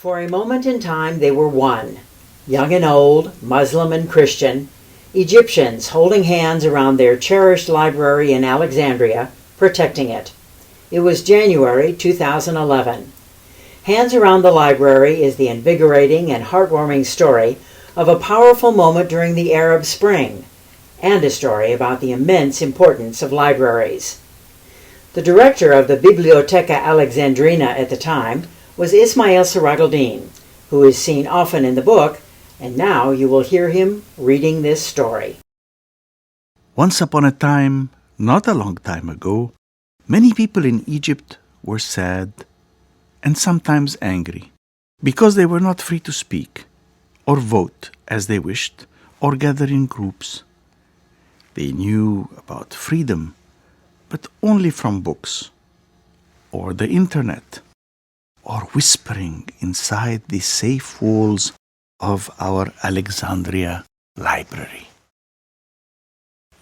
For a moment in time they were one, young and old, Muslim and Christian, Egyptians holding hands around their cherished library in Alexandria, protecting it. It was January 2011. Hands Around the Library is the invigorating and heartwarming story of a powerful moment during the Arab Spring, and a story about the immense importance of libraries. The director of the Biblioteca Alexandrina at the time was Ismail Sirageldin, who is seen often in the book, and now you will hear him reading this story. Once upon a time, not a long time ago, many people in Egypt were sad and sometimes angry because they were not free to speak or vote as they wished or gather in groups. They knew about freedom, but only from books or the internet, or whispering inside the safe walls of our Alexandria library.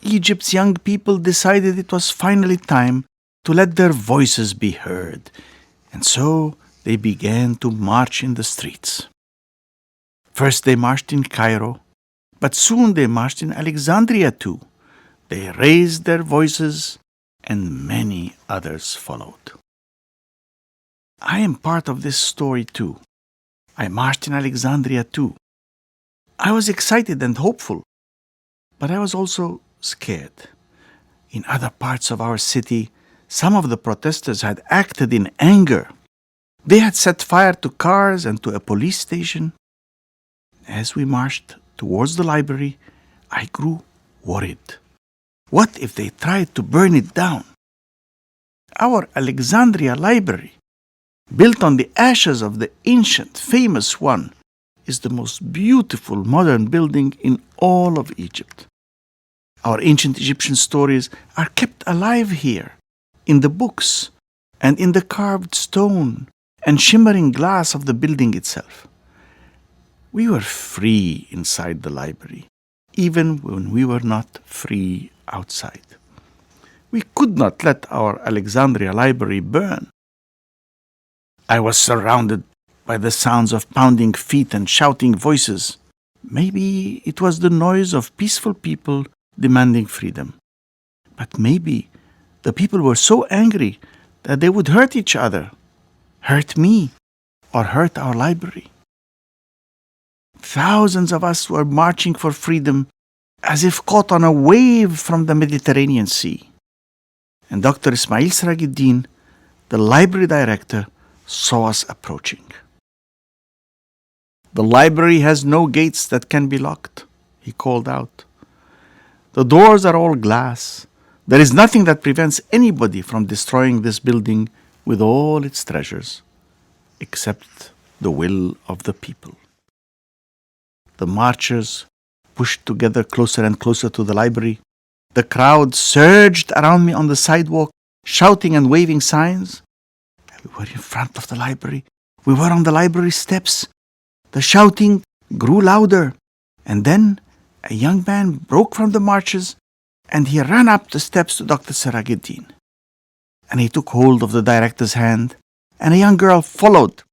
Egypt's young people decided it was finally time to let their voices be heard, and so they began to march in the streets. First they marched in Cairo, but soon they marched in Alexandria too. They raised their voices, and many others followed. I am part of this story too. I marched in Alexandria too. I was excited and hopeful, but I was also scared. In other parts of our city, some of the protesters had acted in anger. They had set fire to cars and to a police station. As we marched towards the library, I grew worried. What if they tried to burn it down? Our Alexandria library, built on the ashes of the ancient, famous one, is the most beautiful modern building in all of Egypt. Our ancient Egyptian stories are kept alive here, in the books, and in the carved stone and shimmering glass of the building itself. We were free inside the library, even when we were not free outside. We could not let our Alexandria library burn. I was surrounded by the sounds of pounding feet and shouting voices. Maybe it was the noise of peaceful people demanding freedom. But maybe the people were so angry that they would hurt each other, hurt me, or hurt our library. Thousands of us were marching for freedom as if caught on a wave from the Mediterranean Sea. And Dr. Ismail Sirageldin, the library director, saw us approaching. "The library has no gates that can be locked," he called out. "The doors are all glass. There is nothing that prevents anybody from destroying this building with all its treasures, except the will of the people." The marchers pushed together closer and closer to the library. The crowd surged around me on the sidewalk, shouting and waving signs. We were in front of the library. We were on the library steps. The shouting grew louder, and then a young man broke from the marchers, and he ran up the steps to Dr. Sirageldin. And he took hold of the director's hand, and a young girl followed.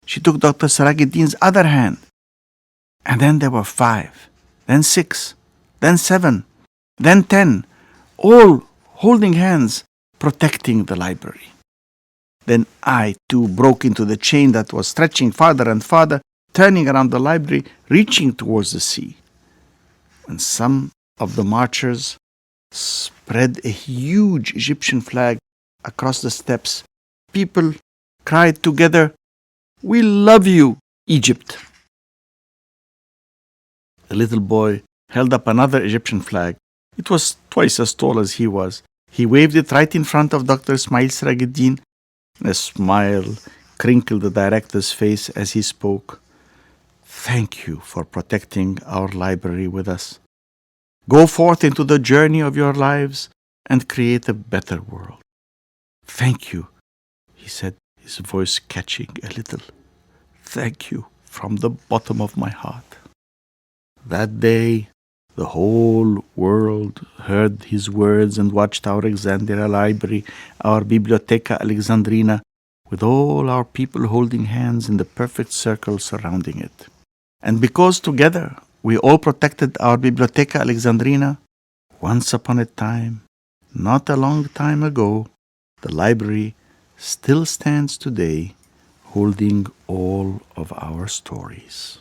She took Dr. Sirageldin's other hand. And then there were 5, then 6, then 7, then 10, all holding hands, protecting the library. Then I too broke into the chain that was stretching farther and farther, turning around the library, reaching towards the sea. And some of the marchers spread a huge Egyptian flag across the steps. People cried together, "We love you, Egypt." The little boy held up another Egyptian flag. It was twice as tall as he was. He waved it right in front of Dr. Ismail Sirageldin. A smile crinkled the director's face as he spoke. "Thank you for protecting our library with us. Go forth into the journey of your lives and create a better world." "Thank you," he said, his voice catching a little. "Thank you from the bottom of my heart." That day, the whole world heard his words and watched our Alexandria library, our Biblioteca Alexandrina, with all our people holding hands in the perfect circle surrounding it. And because together we all protected our Biblioteca Alexandrina, once upon a time, not a long time ago, the library still stands today, holding all of our stories.